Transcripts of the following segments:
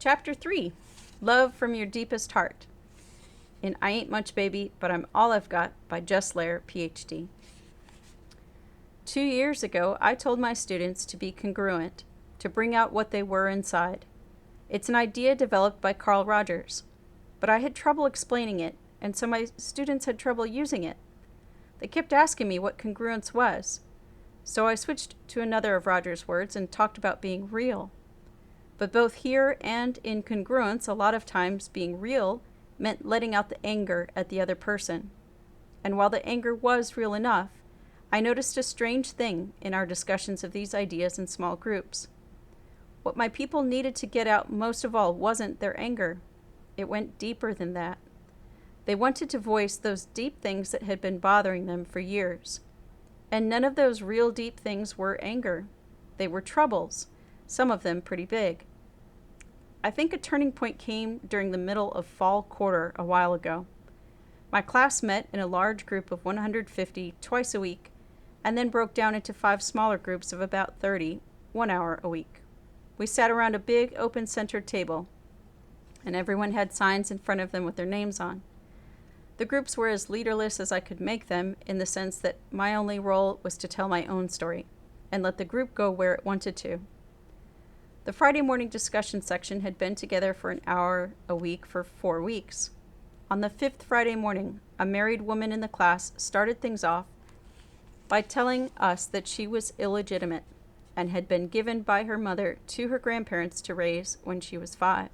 Chapter 3, Love from Your Deepest Heart, in I Ain't Much Baby, But I'm All I've Got by Jess Lair, PhD. 2 years ago, I told my students to be congruent, to bring out what they were inside. It's an idea developed by Carl Rogers, but I had trouble explaining it, and so my students had trouble using it. They kept asking me what congruence was, so I switched to another of Rogers' words and talked about being real. But both here and in congruence, a lot of times being real meant letting out the anger at the other person. And while the anger was real enough, I noticed a strange thing in our discussions of these ideas in small groups. What my people needed to get out most of all wasn't their anger. It went deeper than that. They wanted to voice those deep things that had been bothering them for years. And none of those real deep things were anger. They were troubles, some of them pretty big. I think a turning point came during the middle of fall quarter a while ago. My class met in a large group of 150 twice a week, and then broke down into 5 smaller groups of about 30, 1 hour a week. We sat around a big open centered table, and everyone had signs in front of them with their names on. The groups were as leaderless as I could make them, in the sense that my only role was to tell my own story, and let the group go where it wanted to. The Friday morning discussion section had been together for an hour a week for 4 weeks. On the 5th Friday morning, a married woman in the class started things off by telling us that she was illegitimate and had been given by her mother to her grandparents to raise when she was 5.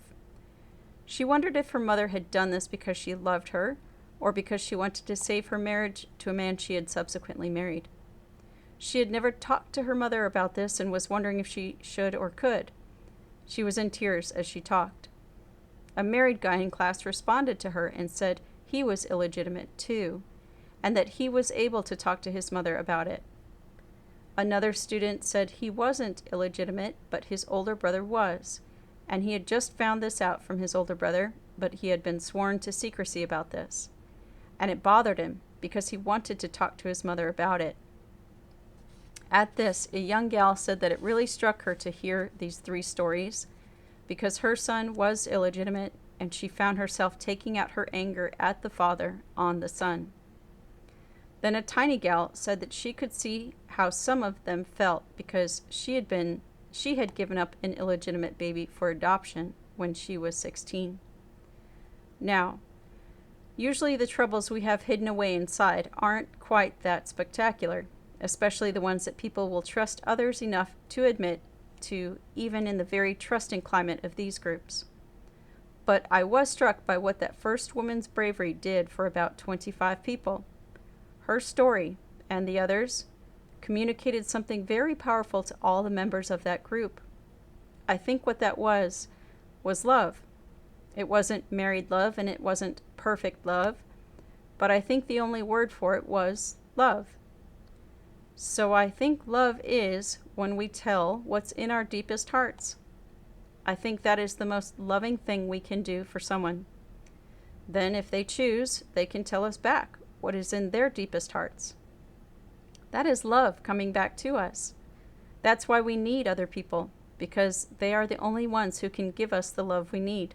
She wondered if her mother had done this because she loved her or because she wanted to save her marriage to a man she had subsequently married. She had never talked to her mother about this and was wondering if she should or could. She was in tears as she talked. A married guy in class responded to her and said he was illegitimate too, and that he was able to talk to his mother about it. Another student said he wasn't illegitimate, but his older brother was, and he had just found this out from his older brother, but he had been sworn to secrecy about this. And it bothered him because he wanted to talk to his mother about it. At this, a young gal said that it really struck her to hear these 3 stories because her son was illegitimate and she found herself taking out her anger at the father on the son. Then a tiny gal said that she could see how some of them felt because she had given up an illegitimate baby for adoption when she was 16. Now, usually the troubles we have hidden away inside aren't quite that spectacular, especially the ones that people will trust others enough to admit to, even in the very trusting climate of these groups. But I was struck by what that first woman's bravery did for about 25 people. Her story, and the others, communicated something very powerful to all the members of that group. I think what that was love. It wasn't married love and it wasn't perfect love, but I think the only word for it was love. So I think love is when we tell what's in our deepest hearts. I think that is the most loving thing we can do for someone. Then if they choose, they can tell us back what is in their deepest hearts. That is love coming back to us. That's why we need other people, because they are the only ones who can give us the love we need.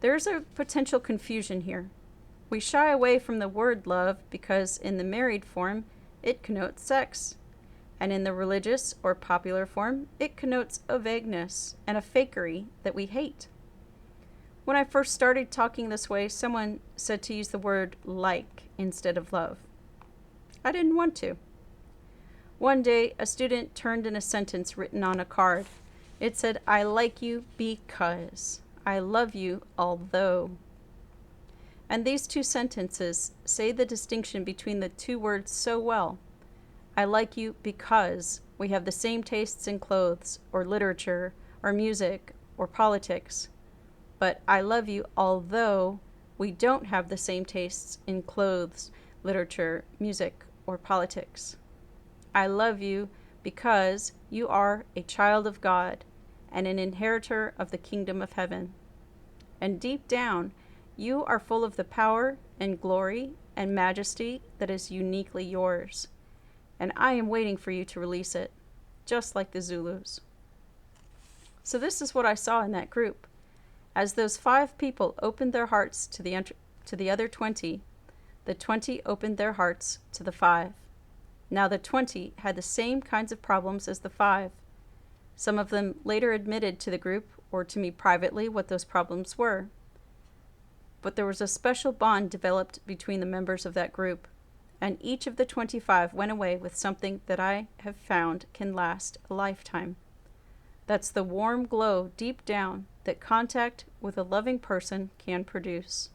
There's a potential confusion here. We shy away from the word love because in the married form, it connotes sex, and in the religious or popular form, it connotes a vagueness and a fakery that we hate. When I first started talking this way, someone said to use the word like instead of love. I didn't want to. One day, a student turned in a sentence written on a card. It said, "I like you because. I love you although." And these 2 sentences say the distinction between the 2 words so well. I like you because we have the same tastes in clothes, or literature, or music, or politics. But I love you although we don't have the same tastes in clothes, literature, music, or politics. I love you because you are a child of God and an inheritor of the kingdom of heaven. And deep down, you are full of the power and glory and majesty that is uniquely yours. And I am waiting for you to release it, just like the Zulus. So this is what I saw in that group. As those 5 people opened their hearts to the other 20, the 20 opened their hearts to the 5. Now the 20 had the same kinds of problems as the 5. Some of them later admitted to the group or to me privately what those problems were. But there was a special bond developed between the members of that group, and each of the 25 went away with something that I have found can last a lifetime. That's the warm glow deep down that contact with a loving person can produce.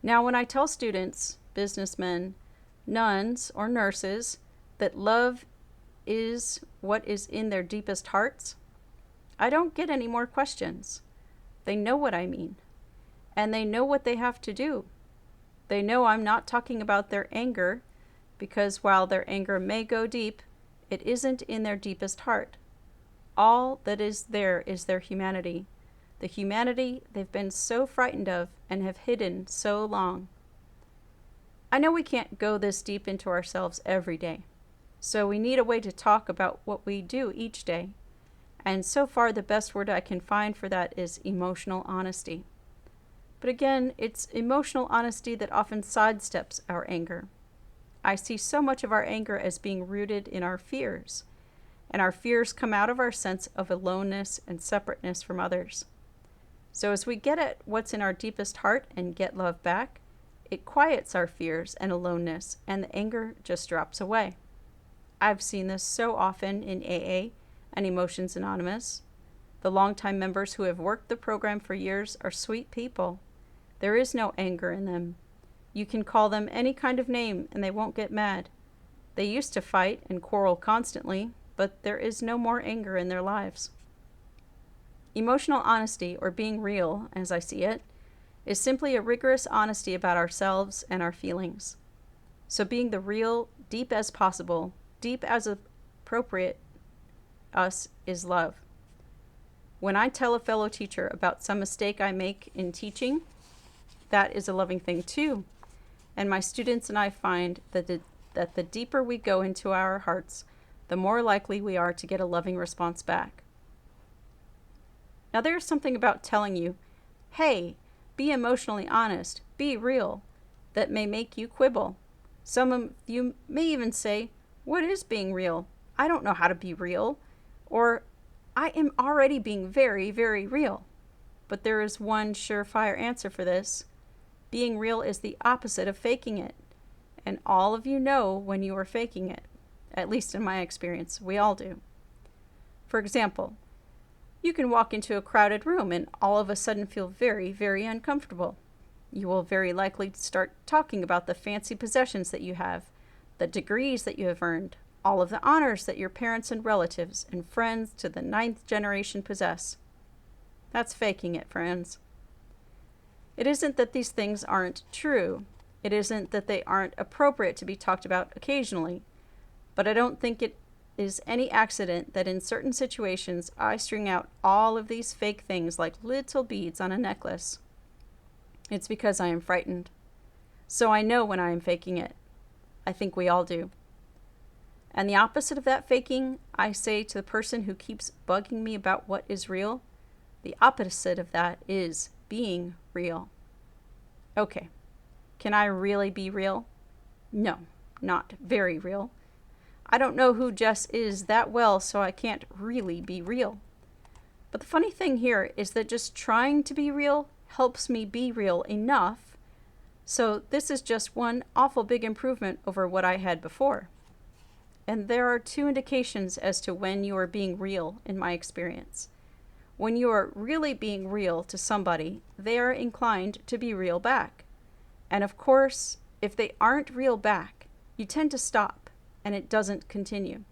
Now, when I tell students, businessmen, nuns, or nurses that love is what is in their deepest hearts, I don't get any more questions. They know what I mean, and they know what they have to do. They know I'm not talking about their anger, because while their anger may go deep, it isn't in their deepest heart. All that is there is their humanity, the humanity they've been so frightened of and have hidden so long. I know we can't go this deep into ourselves every day, so we need a way to talk about what we do each day. And so far, the best word I can find for that is emotional honesty. But again, it's emotional honesty that often sidesteps our anger. I see so much of our anger as being rooted in our fears, and our fears come out of our sense of aloneness and separateness from others. So as we get at what's in our deepest heart and get love back, it quiets our fears and aloneness, and the anger just drops away. I've seen this so often in AA and Emotions Anonymous. The longtime members who have worked the program for years are sweet people. There is no anger in them. You can call them any kind of name and they won't get mad. They used to fight and quarrel constantly, but there is no more anger in their lives. Emotional honesty, or being real, as I see it, is simply a rigorous honesty about ourselves and our feelings. So being the real, deep as possible, deep as appropriate us is love. When I tell a fellow teacher about some mistake I make in teaching, that is a loving thing too. And my students and I find that the deeper we go into our hearts, the more likely we are to get a loving response back. Now there's something about telling you, hey, be emotionally honest, be real, that may make you quibble. Some of you may even say, what is being real? I don't know how to be real. Or, I am already being very, very real. But there is one surefire answer for this. Being real is the opposite of faking it. And all of you know when you are faking it. At least in my experience, we all do. For example, you can walk into a crowded room and all of a sudden feel very, very uncomfortable. You will very likely start talking about the fancy possessions that you have, the degrees that you have earned, all of the honors that your parents and relatives and friends to the 9th generation possess. That's faking it, friends. It isn't that these things aren't true. It isn't that they aren't appropriate to be talked about occasionally. But I don't think it is any accident that in certain situations I string out all of these fake things like little beads on a necklace. It's because I am frightened. So I know when I am faking it. I think we all do. And the opposite of that faking, I say to the person who keeps bugging me about what is real, the opposite of that is being real. Okay, can I really be real? No, not very real. I don't know who Jess is that well, so I can't really be real. But the funny thing here is that just trying to be real helps me be real enough. So this is just one awful big improvement over what I had before. And there are 2 indications as to when you are being real in my experience. When you are really being real to somebody, they are inclined to be real back. And of course, if they aren't real back, you tend to stop and it doesn't continue.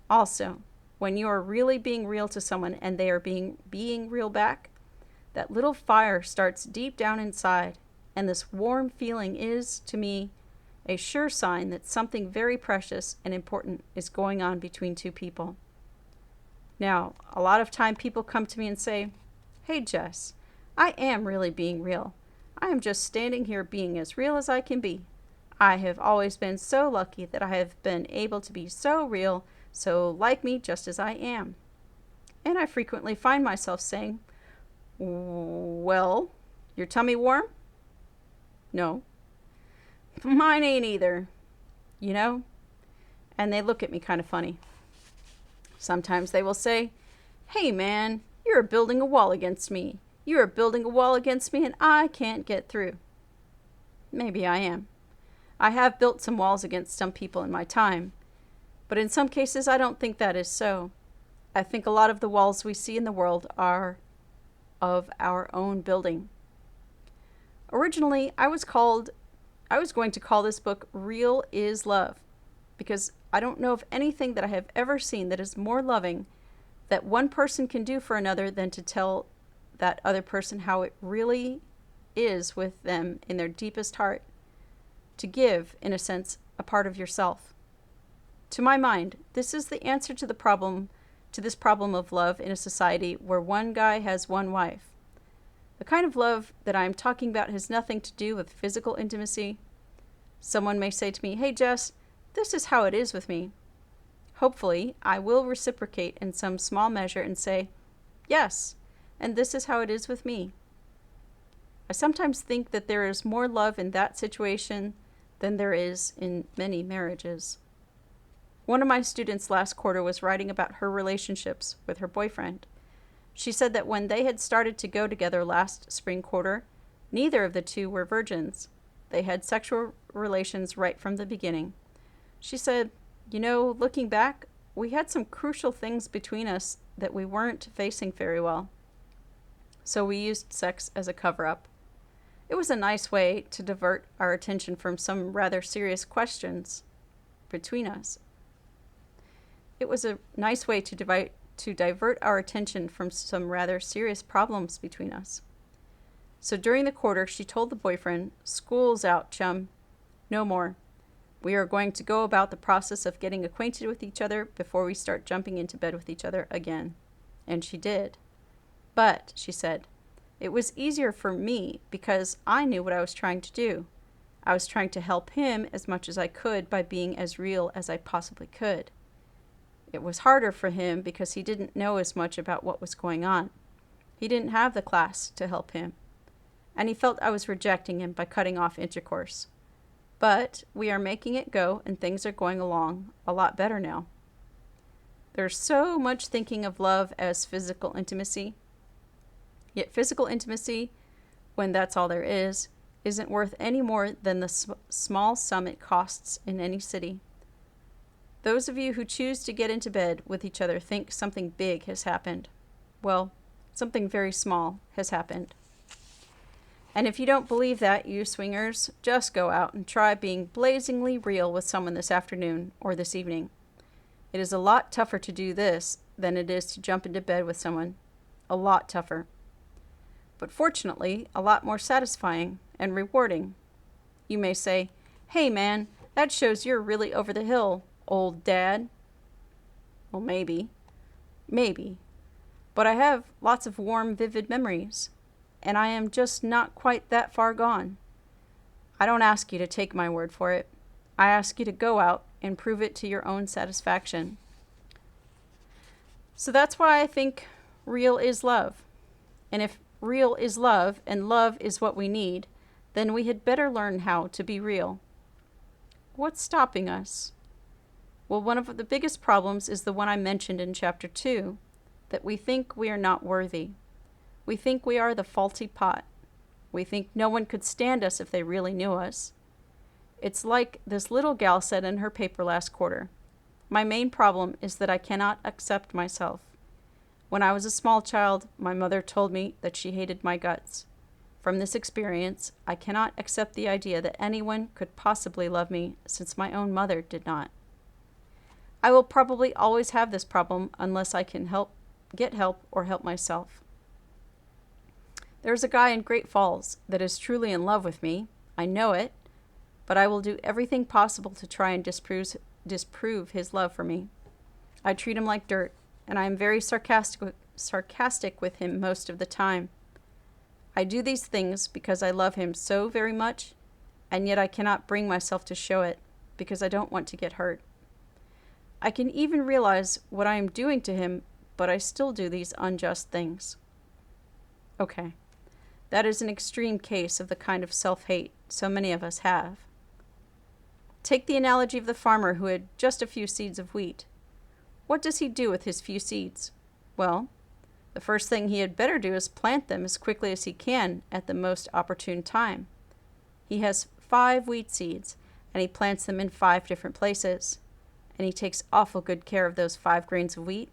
Also, when you are really being real to someone and they are being real back, that little fire starts deep down inside, and this warm feeling is, to me, a sure sign that something very precious and important is going on between 2 people. Now, a lot of time people come to me and say, hey Jess, I am really being real. I am just standing here being as real as I can be. I have always been so lucky that I have been able to be so real, so like me just as I am. And I frequently find myself saying, "Well, your tummy warm?" "No." "Mine ain't either, you know?" And they look at me kind of funny. Sometimes they will say, "Hey man, you're building a wall against me. You are building a wall against me and I can't get through." Maybe I am. I have built some walls against some people in my time, but in some cases I don't think that is so. I think a lot of the walls we see in the world are of our own building. Originally, I was going to call this book Real is Love, because I don't know of anything that I have ever seen that is more loving that one person can do for another than to tell that other person how it really is with them in their deepest heart, to give, in a sense, a part of yourself. To my mind, this is the answer to this problem of love in a society where one guy has one wife. The kind of love that I am talking about has nothing to do with physical intimacy. Someone may say to me, "Hey Jess, this is how it is with me." Hopefully, I will reciprocate in some small measure and say, "Yes, and this is how it is with me." I sometimes think that there is more love in that situation than there is in many marriages. One of my students last quarter was writing about her relationships with her boyfriend. She said that when they had started to go together last spring quarter, neither of the two were virgins. They had sexual relations right from the beginning. She said, looking back, we had some crucial things between us that we weren't facing very well. So we used sex as a cover-up. It was a nice way to divert our attention from some rather serious questions between us. It was a nice way to divert our attention from some rather serious problems between us. So during the quarter, she told the boyfriend, "School's out, chum. No more. We are going to go about the process of getting acquainted with each other before we start jumping into bed with each other again." And she did. But, she said, it was easier for me because I knew what I was trying to do. I was trying to help him as much as I could by being as real as I possibly could. It was harder for him because he didn't know as much about what was going on. He didn't have the class to help him. And he felt I was rejecting him by cutting off intercourse. But we are making it go and things are going along a lot better now. There's so much thinking of love as physical intimacy. Yet physical intimacy, when that's all there is, isn't worth any more than the small sum it costs in any city. Those of you who choose to get into bed with each other think something big has happened. Well, something very small has happened. And if you don't believe that, you swingers, just go out and try being blazingly real with someone this afternoon or this evening. It is a lot tougher to do this than it is to jump into bed with someone. A lot tougher. But fortunately, a lot more satisfying and rewarding. You may say, "Hey man, that shows you're really over the hill, old dad." Well, maybe. Maybe. But I have lots of warm, vivid memories. And I am just not quite that far gone. I don't ask you to take my word for it. I ask you to go out and prove it to your own satisfaction. So that's why I think real is love. And if real is love and love is what we need, then we had better learn how to be real. What's stopping us? Well, one of the biggest problems is the one I mentioned in chapter 2, that we think we are not worthy. We think we are the faulty pot. We think no one could stand us if they really knew us. It's like this little gal said in her paper last quarter. My main problem is that I cannot accept myself. When I was a small child, my mother told me that she hated my guts. From this experience, I cannot accept the idea that anyone could possibly love me since my own mother did not. I will probably always have this problem unless I can get help or help myself. There's a guy in Great Falls that is truly in love with me. I know it, but I will do everything possible to try and disprove his love for me. I treat him like dirt, and I am very sarcastic with him most of the time. I do these things because I love him so very much, and yet I cannot bring myself to show it because I don't want to get hurt. I can even realize what I am doing to him, but I still do these unjust things. Okay, that is an extreme case of the kind of self-hate so many of us have. Take the analogy of the farmer who had just a few seeds of wheat. What does he do with his few seeds? Well, the first thing he had better do is plant them as quickly as he can at the most opportune time. He has 5 wheat seeds, and he plants them in 5 different places. And he takes awful good care of those 5 grains of wheat.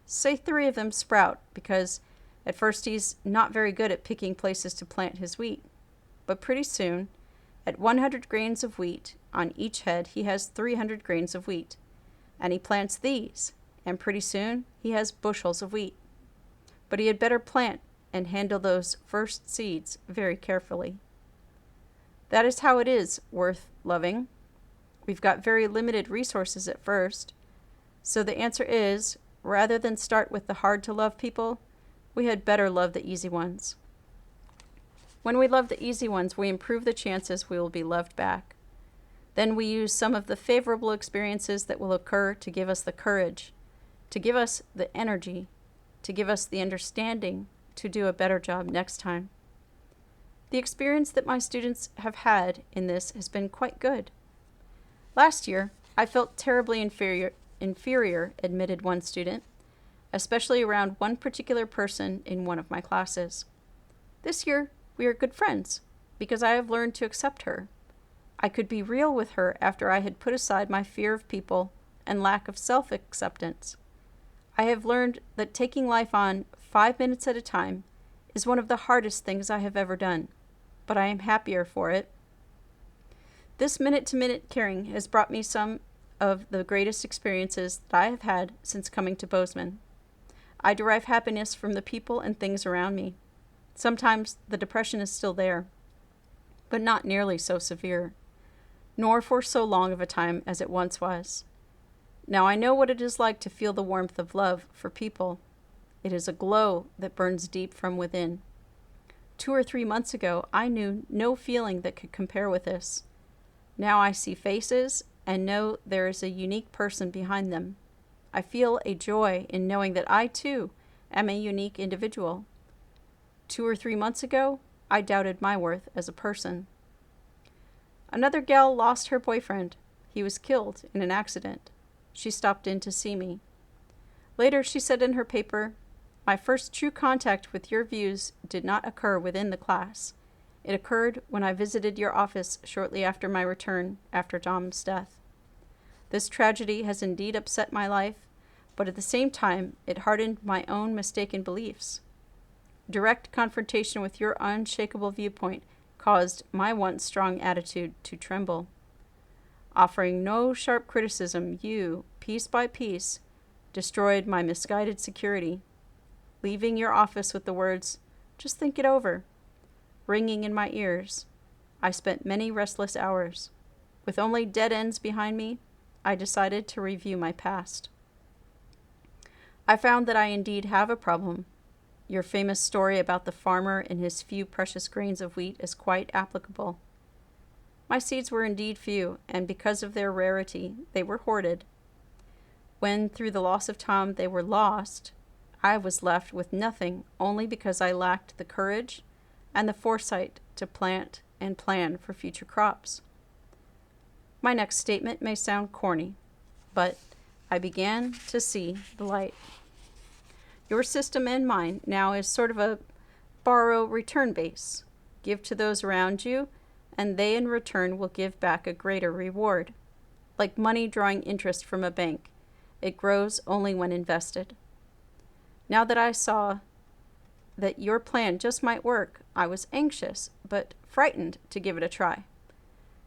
Say 3 of them sprout, because at first he's not very good at picking places to plant his wheat. But pretty soon, at 100 grains of wheat on each head, he has 300 grains of wheat. And he plants these, and pretty soon he has bushels of wheat. But he had better plant and handle those first seeds very carefully. That is how it is worth loving. We've got very limited resources at first. So the answer is, rather than start with the hard-to-love people, we had better love the easy ones. When we love the easy ones, we improve the chances we will be loved back. Then we use some of the favorable experiences that will occur to give us the courage, to give us the energy, to give us the understanding to do a better job next time. The experience that my students have had in this has been quite good. Last year, I felt terribly inferior, admitted one student, especially around one particular person in one of my classes. This year, we are good friends because I have learned to accept her. I could be real with her after I had put aside my fear of people and lack of self-acceptance. I have learned that taking life on 5 minutes at a time is one of the hardest things I have ever done, but I am happier for it. This minute-to-minute caring has brought me some of the greatest experiences that I have had since coming to Bozeman. I derive happiness from the people and things around me. Sometimes the depression is still there, but not nearly so severe, nor for so long of a time as it once was. Now I know what it is like to feel the warmth of love for people. It is a glow that burns deep from within. 2 or 3 months ago, I knew no feeling that could compare with this. Now I see faces and know there is a unique person behind them. I feel a joy in knowing that I, too, am a unique individual. 2 or 3 months ago, I doubted my worth as a person. Another gal lost her boyfriend. He was killed in an accident. She stopped in to see me. Later, she said in her paper, "My first true contact with your views did not occur within the class. It occurred when I visited your office shortly after my return after Tom's death. This tragedy has indeed upset my life, but at the same time, it hardened my own mistaken beliefs. Direct confrontation with your unshakable viewpoint caused my once strong attitude to tremble. Offering no sharp criticism, you, piece by piece, destroyed my misguided security, leaving your office with the words, 'Just think it over,' ringing in my ears. I spent many restless hours. With only dead ends behind me, I decided to review my past. I found that I indeed have a problem. Your famous story about the farmer and his few precious grains of wheat is quite applicable. My seeds were indeed few, and because of their rarity, they were hoarded. When, through the loss of Tom, they were lost, I was left with nothing only because I lacked the courage and the foresight to plant and plan for future crops. My next statement may sound corny, but I began to see the light. Your system and mine now is sort of a borrow-return base. Give to those around you, and they in return will give back a greater reward. Like money drawing interest from a bank, it grows only when invested. Now that I saw that your plan just might work, I was anxious, but frightened to give it a try.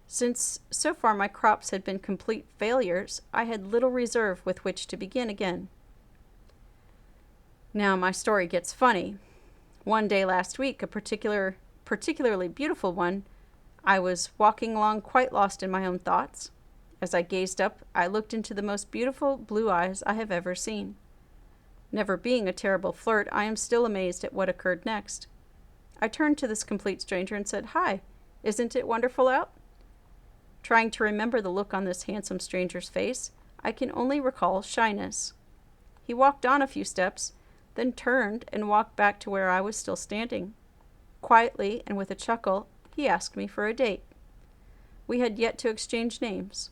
Since so far my crops had been complete failures, I had little reserve with which to begin again. Now my story gets funny. One day last week, a particularly beautiful one, I was walking along quite lost in my own thoughts. As I gazed up, I looked into the most beautiful blue eyes I have ever seen. Never being a terrible flirt, I am still amazed at what occurred next. I turned to this complete stranger and said, "Hi, isn't it wonderful out?" Trying to remember the look on this handsome stranger's face, I can only recall shyness. He walked on a few steps, then turned and walked back to where I was still standing. Quietly and with a chuckle, he asked me for a date. We had yet to exchange names.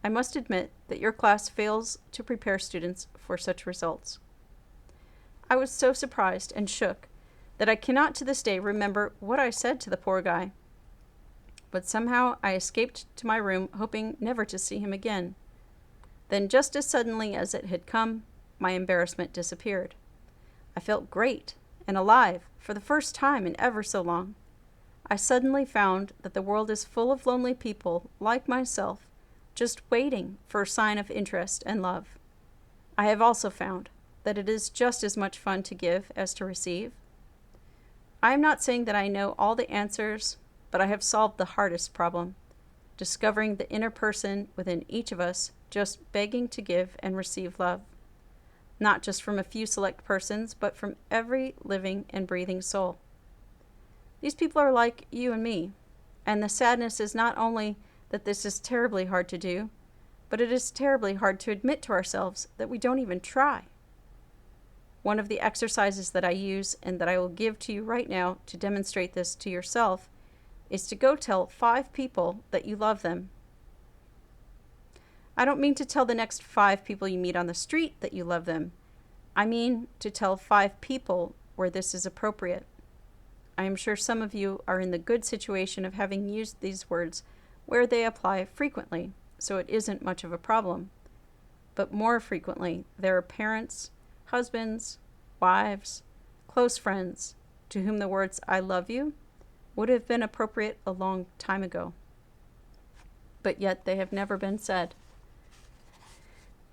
I must admit that your class fails to prepare students for such results. I was so surprised and shook that I cannot to this day remember what I said to the poor guy. But somehow I escaped to my room, hoping never to see him again. Then, just as suddenly as it had come, my embarrassment disappeared. I felt great and alive for the first time in ever so long. I suddenly found that the world is full of lonely people like myself, just waiting for a sign of interest and love. I have also found that it is just as much fun to give as to receive. I am not saying that I know all the answers, but I have solved the hardest problem, discovering the inner person within each of us just begging to give and receive love, not just from a few select persons, but from every living and breathing soul. These people are like you and me, and the sadness is not only that this is terribly hard to do, but it is terribly hard to admit to ourselves that we don't even try. One of the exercises that I use and that I will give to you right now to demonstrate this to yourself is to go tell 5 people that you love them. I don't mean to tell the next 5 people you meet on the street that you love them. I mean to tell 5 people where this is appropriate. I am sure some of you are in the good situation of having used these words where they apply frequently, so it isn't much of a problem. But more frequently, there are parents, husbands, wives, close friends to whom the words "I love you" would have been appropriate a long time ago. But yet they have never been said.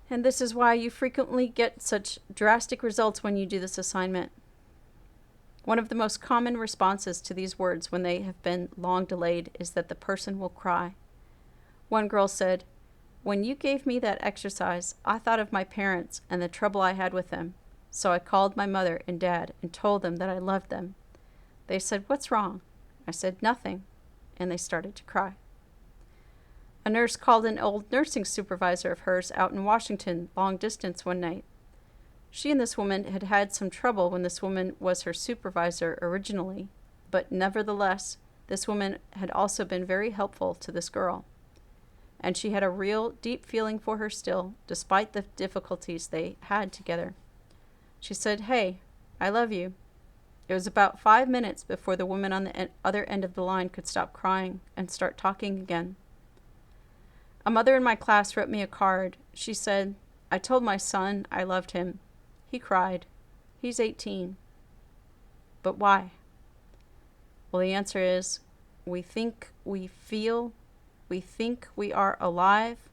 And this is why you frequently get such drastic results when you do this assignment. One of the most common responses to these words when they have been long delayed is that the person will cry. One girl said, "When you gave me that exercise, I thought of my parents and the trouble I had with them. So I called my mother and dad and told them that I loved them. They said, 'What's wrong?' I said, 'Nothing.' And they started to cry." A nurse called an old nursing supervisor of hers out in Washington, long distance, one night. She and this woman had had some trouble when this woman was her supervisor originally, but nevertheless, this woman had also been very helpful to this girl. And she had a real deep feeling for her still, despite the difficulties they had together. She said, "Hey, I love you." It was about 5 minutes before the woman on the other end of the line could stop crying and start talking again. A mother in my class wrote me a card. She said, "I told my son I loved him. He cried. He's 18. But why?" Well, the answer is, we think we feel, we think we are alive.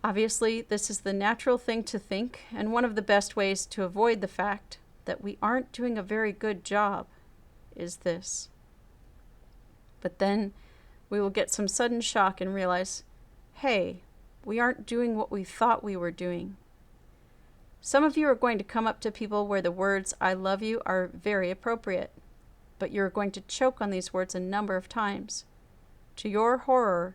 Obviously, this is the natural thing to think, and one of the best ways to avoid the fact that we aren't doing a very good job is this. But then we will get some sudden shock and realize, hey, we aren't doing what we thought we were doing. Some of you are going to come up to people where the words "I love you" are very appropriate, but you're going to choke on these words a number of times. To your horror,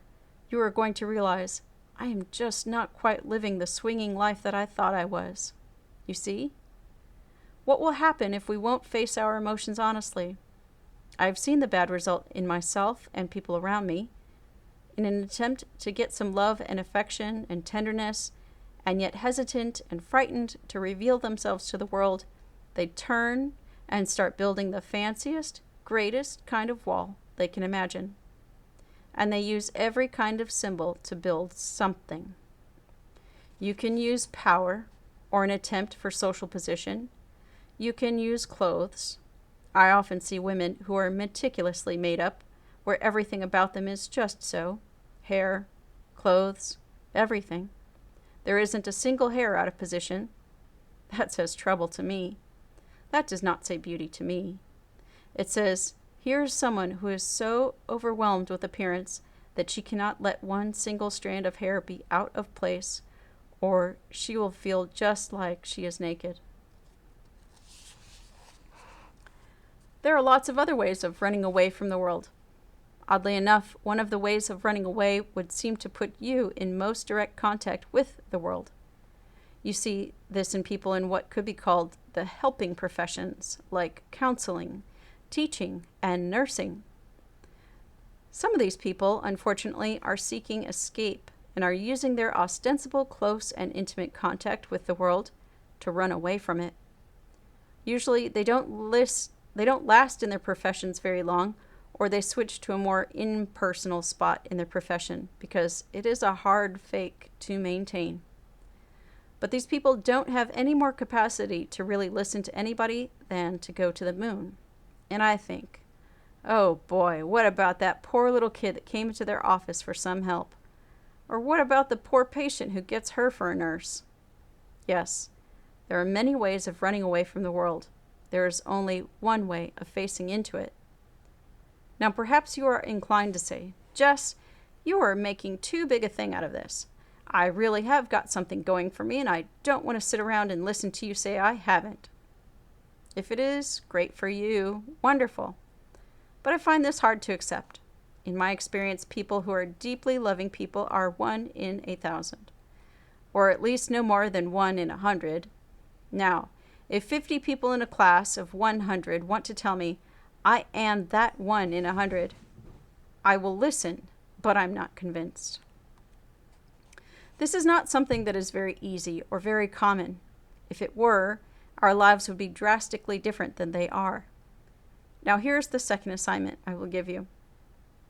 you are going to realize, I am just not quite living the swinging life that I thought I was. You see? What will happen if we won't face our emotions honestly? I have seen the bad result in myself and people around me. In an attempt to get some love and affection and tenderness, and yet hesitant and frightened to reveal themselves to the world, they turn and start building the fanciest, greatest kind of wall they can imagine. And they use every kind of symbol to build something. You can use power or an attempt for social position. You can use clothes. I often see women who are meticulously made up, where everything about them is just so. Hair, clothes, everything. There isn't a single hair out of position. That says trouble to me. That does not say beauty to me. It says, here is someone who is so overwhelmed with appearance that she cannot let one single strand of hair be out of place, or she will feel just like she is naked. There are lots of other ways of running away from the world. Oddly enough, one of the ways of running away would seem to put you in most direct contact with the world. You see this in people in what could be called the helping professions, like counseling, teaching, and nursing. Some of these people, unfortunately, are seeking escape and are using their ostensible close and intimate contact with the world to run away from it. Usually they don't last in their professions very long, or they switch to a more impersonal spot in their profession because it is a hard fake to maintain. But these people don't have any more capacity to really listen to anybody than to go to the moon. And I think, oh boy, what about that poor little kid that came into their office for some help? Or what about the poor patient who gets her for a nurse? Yes, there are many ways of running away from the world. There is only one way of facing into it. Now perhaps you are inclined to say, Jess, you are making too big a thing out of this. I really have got something going for me, and I don't want to sit around and listen to you say I haven't. If it is, great for you, wonderful. But I find this hard to accept. In my experience, people who are deeply loving people are 1 in 1,000, or at least no more than 1 in 100. Now, if 50 people in a class of 100 want to tell me, I am that 1 in 100, I will listen, but I'm not convinced. This is not something that is very easy or very common. If it were, our lives would be drastically different than they are. Now here's the second assignment I will give you.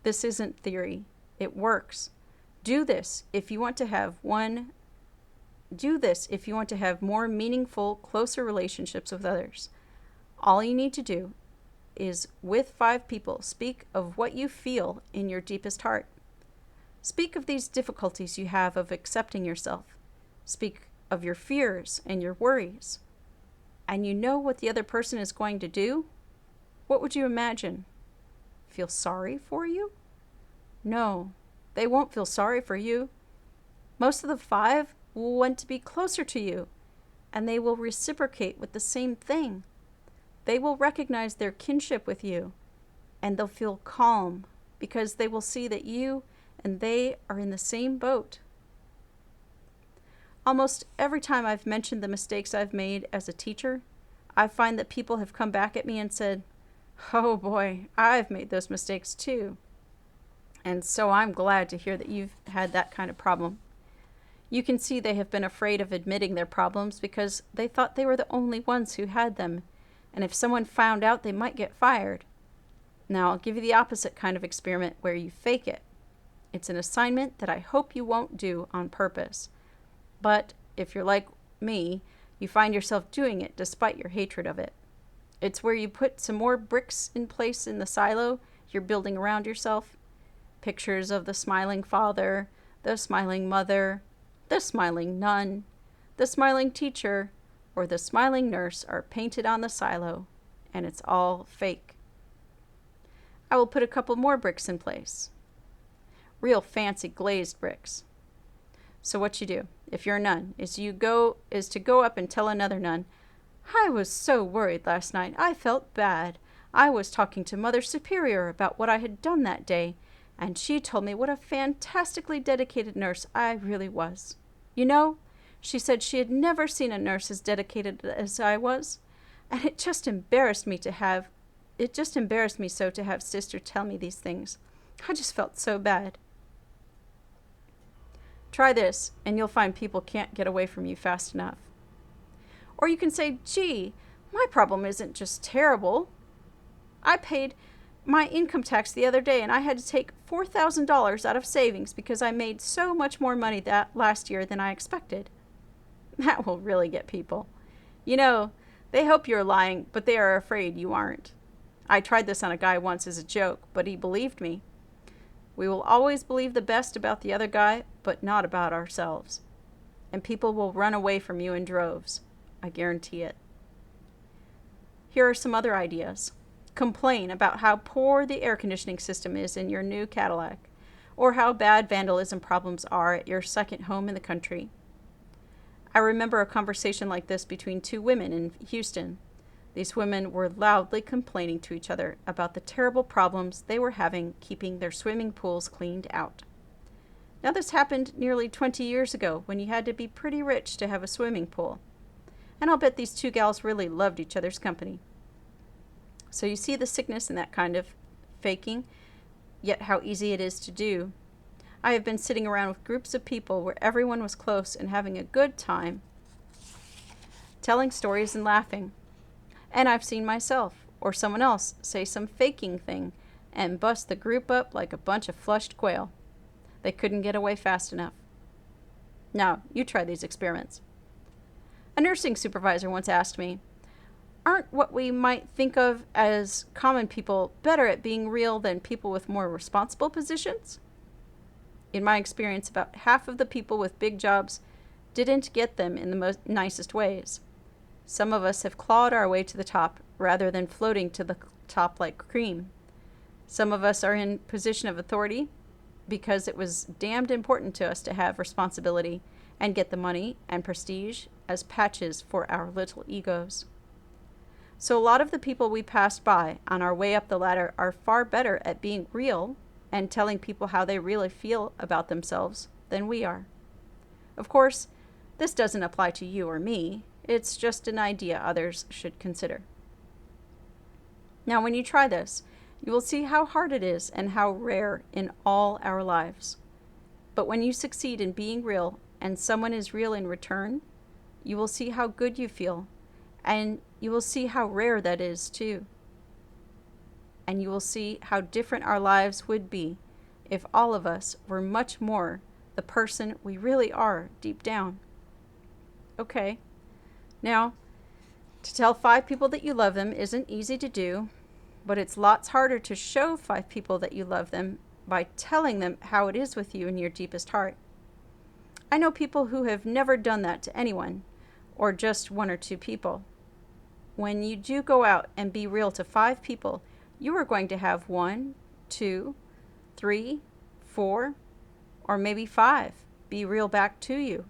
This isn't theory. It works. Do this if you want to have more meaningful, closer relationships with others. All you need to do is, with 5 people, speak of what you feel in your deepest heart. Speak of these difficulties you have of accepting yourself. Speak of your fears and your worries. And you know what the other person is going to do? What would you imagine? Feel sorry for you? No, they won't feel sorry for you. Most of the 5 will want to be closer to you, and they will reciprocate with the same thing. They will recognize their kinship with you, and they'll feel calm because they will see that you and they are in the same boat. Almost every time I've mentioned the mistakes I've made as a teacher, I find that people have come back at me and said, oh boy, I've made those mistakes too. And so I'm glad to hear that you've had that kind of problem. You can see they have been afraid of admitting their problems because they thought they were the only ones who had them, and if someone found out, they might get fired. Now I'll give you the opposite kind of experiment where you fake it. It's an assignment that I hope you won't do on purpose. But if you're like me, you find yourself doing it despite your hatred of it. It's where you put some more bricks in place in the silo you're building around yourself. Pictures of the smiling father, the smiling mother, the smiling nun, the smiling teacher, or the smiling nurse are painted on the silo, and it's all fake. I will put a couple more bricks in place. Real fancy glazed bricks. So what you do, if you're a nun, is to go up and tell another nun, I was so worried last night. I felt bad. I was talking to Mother Superior about what I had done that day, and she told me what a fantastically dedicated nurse I really was. You know, she said she had never seen a nurse as dedicated as I was, and it just embarrassed me so to have Sister tell me these things. I just felt so bad. Try this, and you'll find people can't get away from you fast enough. Or you can say, gee, my problem isn't just terrible. I paid my income tax the other day, and I had to take $4,000 out of savings because I made so much more money that last year than I expected. That will really get people. You know, they hope you're lying, but they are afraid you aren't. I tried this on a guy once as a joke, but he believed me. We will always believe the best about the other guy, but not about ourselves. And people will run away from you in droves. I guarantee it. Here are some other ideas. Complain about how poor the air conditioning system is in your new Cadillac, or how bad vandalism problems are at your second home in the country. I remember a conversation like this between 2 women in Houston. These women were loudly complaining to each other about the terrible problems they were having keeping their swimming pools cleaned out. Now, this happened nearly 20 years ago when you had to be pretty rich to have a swimming pool. And I'll bet these two gals really loved each other's company. So you see the sickness in that kind of faking, yet how easy it is to do. I have been sitting around with groups of people where everyone was close and having a good time, telling stories and laughing. And I've seen myself or someone else say some faking thing and bust the group up like a bunch of flushed quail. They couldn't get away fast enough. Now, you try these experiments. A nursing supervisor once asked me, "Aren't what we might think of as common people better at being real than people with more responsible positions?" In my experience, about half of the people with big jobs didn't get them in the most nicest ways. Some of us have clawed our way to the top rather than floating to the top like cream. Some of us are in position of authority because it was damned important to us to have responsibility and get the money and prestige as patches for our little egos. So a lot of the people we passed by on our way up the ladder are far better at being real and telling people how they really feel about themselves than we are. Of course, this doesn't apply to you or me. It's just an idea others should consider. Now, when you try this, you will see how hard it is and how rare in all our lives. But when you succeed in being real and someone is real in return, you will see how good you feel, and you will see how rare that is too. And you will see how different our lives would be if all of us were much more the person we really are deep down. Okay, now, to tell 5 people that you love them isn't easy to do, but it's lots harder to show 5 people that you love them by telling them how it is with you in your deepest heart. I know people who have never done that to anyone, or just 1 or 2 people. When you do go out and be real to 5 people, you are going to have 1, 2, 3, 4, or maybe 5 be real back to you.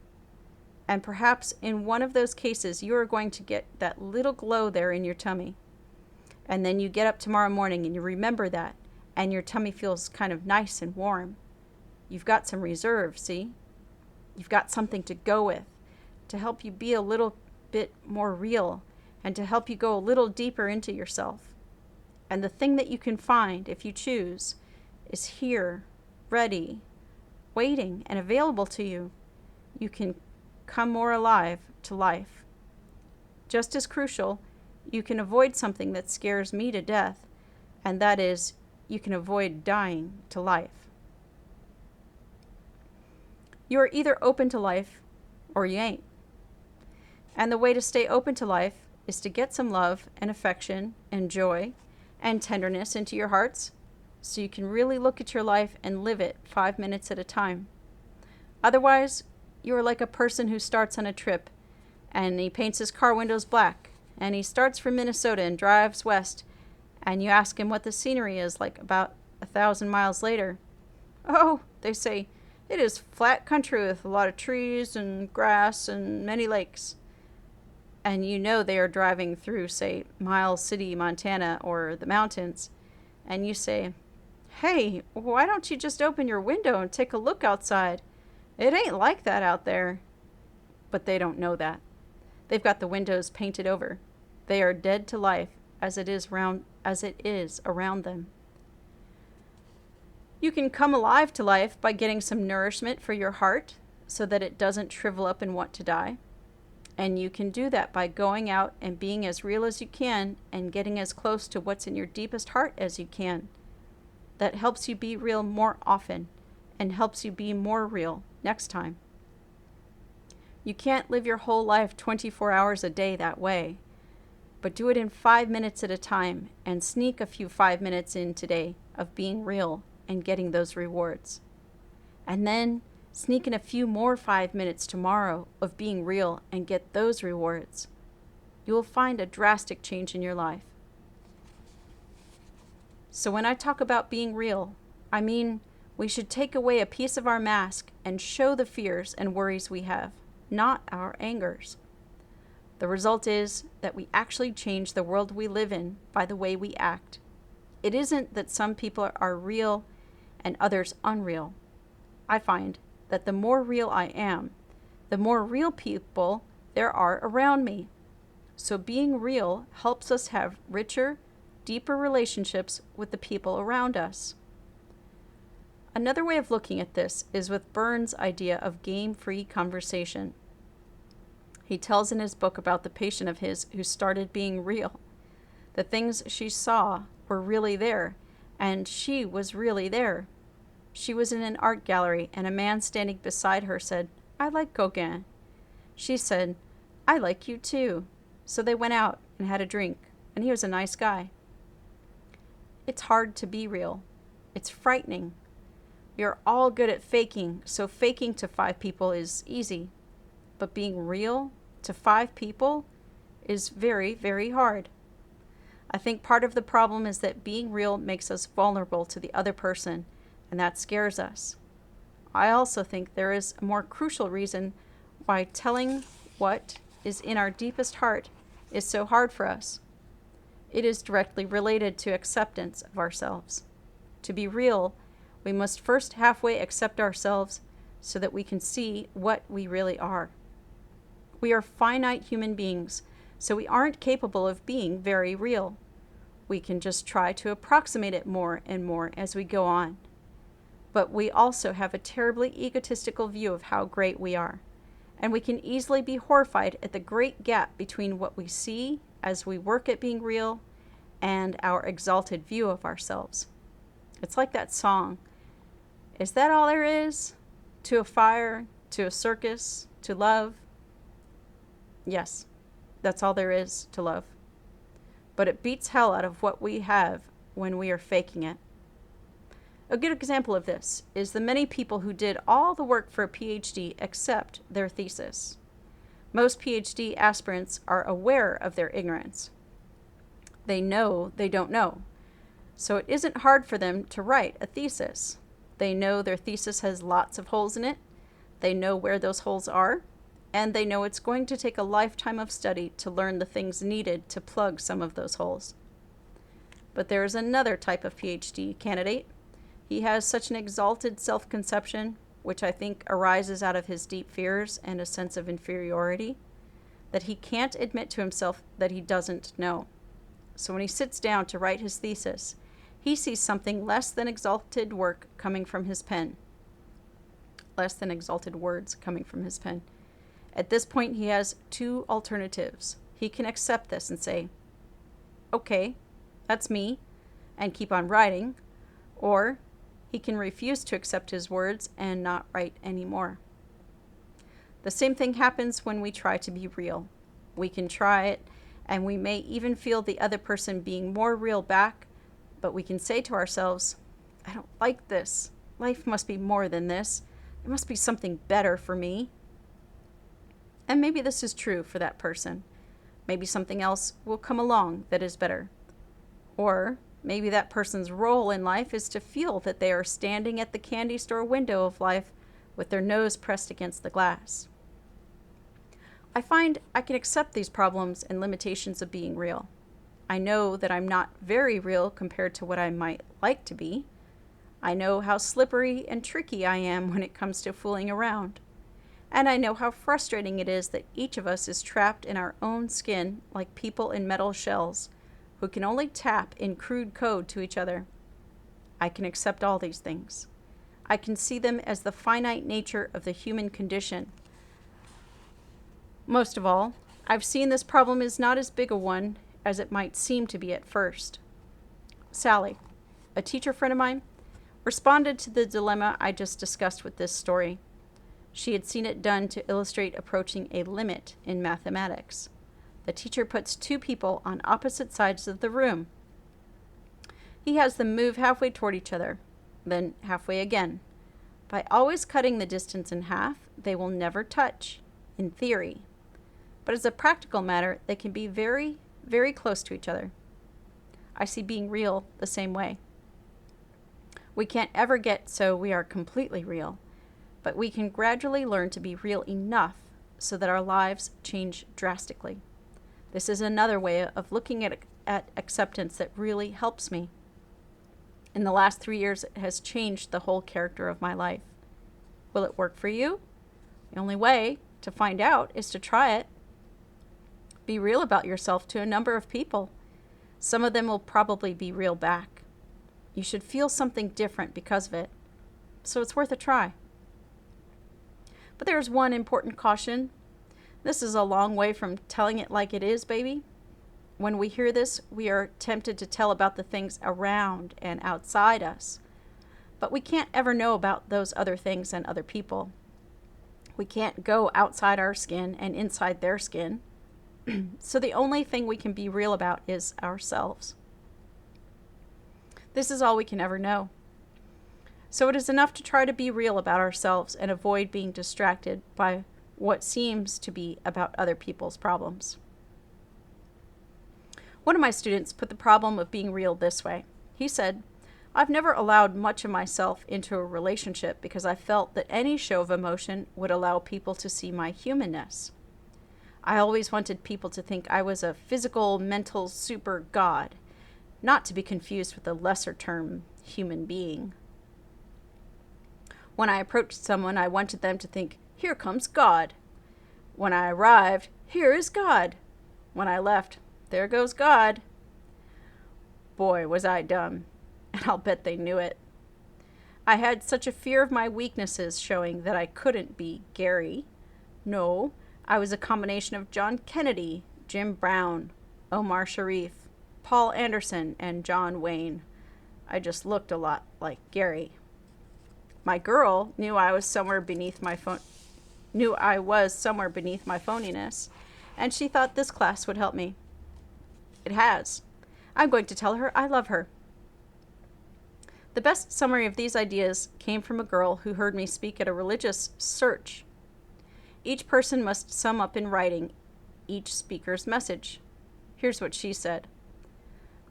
And perhaps in one of those cases, you are going to get that little glow there in your tummy. And then you get up tomorrow morning and you remember that, and your tummy feels kind of nice and warm. You've got some reserve, see? You've got something to go with, to help you be a little bit more real, and to help you go a little deeper into yourself. And the thing that you can find, if you choose, is here, ready, waiting, and available to you. You can come more alive to life. Just as crucial, you can avoid something that scares me to death, and that is, you can avoid dying to life. You are either open to life or you ain't. And the way to stay open to life is to get some love and affection and joy and tenderness into your hearts so you can really look at your life and live it 5 minutes at a time. Otherwise, you are like a person who starts on a trip and he paints his car windows black and he starts from Minnesota and drives west, and you ask him what the scenery is like about 1,000 miles later. "Oh," they say, "it is flat country with a lot of trees and grass and many lakes." And you know they are driving through, say, Miles City, Montana, or the mountains. And you say, "Hey, why don't you just open your window and take a look outside? It ain't like that out there." But they don't know that. They've got the windows painted over. They are dead to life as it is around them. You can come alive to life by getting some nourishment for your heart so that it doesn't shrivel up and want to die. And you can do that by going out and being as real as you can and getting as close to what's in your deepest heart as you can. That helps you be real more often and helps you be more real next time. You can't live your whole life 24 hours a day that way, but do it in 5 minutes at a time and sneak a few 5 minutes in today of being real and getting those rewards. And then sneak in a few more 5 minutes tomorrow of being real and get those rewards. You will find a drastic change in your life. So when I talk about being real, I mean we should take away a piece of our mask and show the fears and worries we have, not our angers. The result is that we actually change the world we live in by the way we act. It isn't that some people are real and others unreal. I find that the more real I am, the more real people there are around me. So being real helps us have richer, deeper relationships with the people around us. Another way of looking at this is with Burns' idea of game-free conversation. He tells in his book about the patient of his who started being real. The things she saw were really there, and she was really there. She was in an art gallery, and a man standing beside her said, "I like Gauguin." She said, "I like you too." So they went out and had a drink, and he was a nice guy. It's hard to be real. It's frightening. We are all good at faking, so faking to 5 people is easy. But being real to 5 people is very, very hard. I think part of the problem is that being real makes us vulnerable to the other person, and that scares us. I also think there is a more crucial reason why telling what is in our deepest heart is so hard for us. It is directly related to acceptance of ourselves. To be real, we must first halfway accept ourselves so that we can see what we really are. We are finite human beings, so we aren't capable of being very real. We can just try to approximate it more and more as we go on. But we also have a terribly egotistical view of how great we are, and we can easily be horrified at the great gap between what we see as we work at being real and our exalted view of ourselves. It's like that song, "Is that all there is? To a fire, to a circus, to love?" Yes, that's all there is to love. But it beats hell out of what we have when we are faking it. A good example of this is the many people who did all the work for a PhD except their thesis. Most PhD aspirants are aware of their ignorance. They know they don't know. So it isn't hard for them to write a thesis. They know their thesis has lots of holes in it. They know where those holes are. And they know it's going to take a lifetime of study to learn the things needed to plug some of those holes. But there is another type of PhD candidate. He has such an exalted self-conception, which I think arises out of his deep fears and a sense of inferiority, that he can't admit to himself that he doesn't know. So when he sits down to write his thesis, he sees something less than exalted work coming from his pen. Less than exalted words coming from his pen. At this point, he has 2 alternatives. He can accept this and say, "Okay, that's me," and keep on writing, or he can refuse to accept his words and not write anymore. The same thing happens when we try to be real. We can try it, and we may even feel the other person being more real back, but we can say to ourselves, "I don't like this. Life must be more than this. There must be something better for me." And maybe this is true for that person. Maybe something else will come along that is better. Or maybe that person's role in life is to feel that they are standing at the candy store window of life with their nose pressed against the glass. I find I can accept these problems and limitations of being real. I know that I'm not very real compared to what I might like to be. I know how slippery and tricky I am when it comes to fooling around. And I know how frustrating it is that each of us is trapped in our own skin like people in metal shells who can only tap in crude code to each other. I can accept all these things. I can see them as the finite nature of the human condition. Most of all, I've seen this problem is not as big a one as it might seem to be at first. Sally, a teacher friend of mine, responded to the dilemma I just discussed with this story. She had seen it done to illustrate approaching a limit in mathematics. The teacher puts 2 people on opposite sides of the room. He has them move halfway toward each other, then halfway again. By always cutting the distance in half, they will never touch, in theory. But as a practical matter, they can be very, very close to each other. I see being real the same way. We can't ever get so we are completely real, but we can gradually learn to be real enough so that our lives change drastically. This is another way of looking at acceptance that really helps me. In the last 3 years, it has changed the whole character of my life. Will it work for you? The only way to find out is to try it. Be real about yourself to a number of people. Some of them will probably be real back. You should feel something different because of it, so it's worth a try. But there's one important caution. This is a long way from telling it like it is, baby. When we hear this, we are tempted to tell about the things around and outside us. But we can't ever know about those other things and other people. We can't go outside our skin and inside their skin. So the only thing we can be real about is ourselves. This is all we can ever know. So it is enough to try to be real about ourselves and avoid being distracted by what seems to be about other people's problems. One of my students put the problem of being real this way. He said, I've never allowed much of myself into a relationship because I felt that any show of emotion would allow people to see my humanness. I always wanted people to think I was a physical, mental super god, not to be confused with the lesser term, human being. When I approached someone, I wanted them to think, here comes God. When I arrived, here is God. When I left, there goes God. Boy, was I dumb, and I'll bet they knew it. I had such a fear of my weaknesses showing that I couldn't be Gary. No, I was a combination of John Kennedy, Jim Brown, Omar Sharif, Paul Anderson, and John Wayne. I just looked a lot like Gary. My girl knew I was somewhere beneath my phoniness, and she thought this class would help me. It has. I'm going to tell her I love her. The best summary of these ideas came from a girl who heard me speak at a religious search. Each person must sum up in writing each speaker's message. Here's what she said.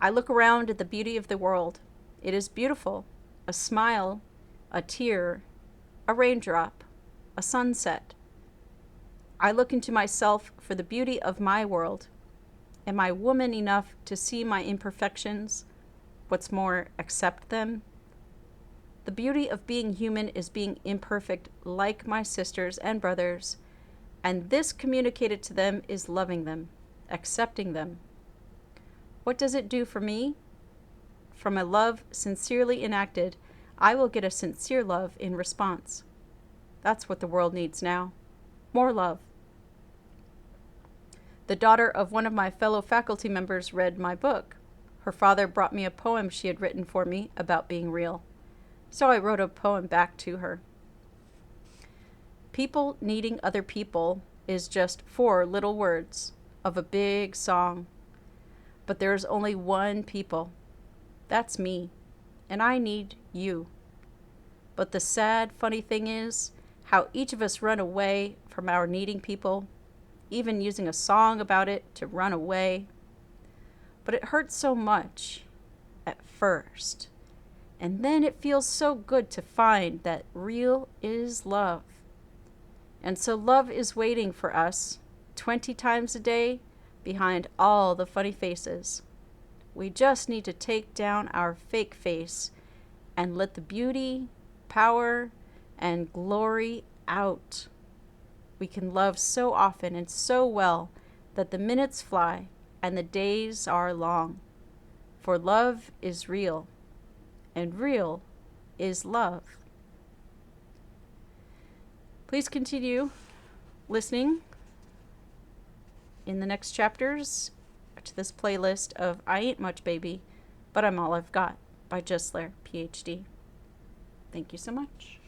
I look around at the beauty of the world. It is beautiful. A smile, a tear, a raindrop, a sunset. I look into myself for the beauty of my world. Am I woman enough to see my imperfections? What's more, accept them? The beauty of being human is being imperfect like my sisters and brothers, and this communicated to them is loving them, accepting them. What does it do for me? From a love sincerely enacted, I will get a sincere love in response. That's what the world needs now. More love. The daughter of one of my fellow faculty members read my book. Her father brought me a poem she had written for me about being real. So I wrote a poem back to her. People needing other people is just 4 little words of a big song. But there's only one people. That's me. And I need you. But the sad, funny thing is how each of us run away from our needing people, even using a song about it to run away. But it hurts so much at first. And then it feels so good to find that real is love. And so love is waiting for us 20 times a day behind all the funny faces. We just need to take down our fake face and let the beauty, power, and glory out. We can love so often and so well that the minutes fly and the days are long. For love is real, and real is love. Please continue listening in the next chapters to this playlist of I Ain't Much Baby, But I'm All I've Got by Jess Lair, PhD. Thank you so much.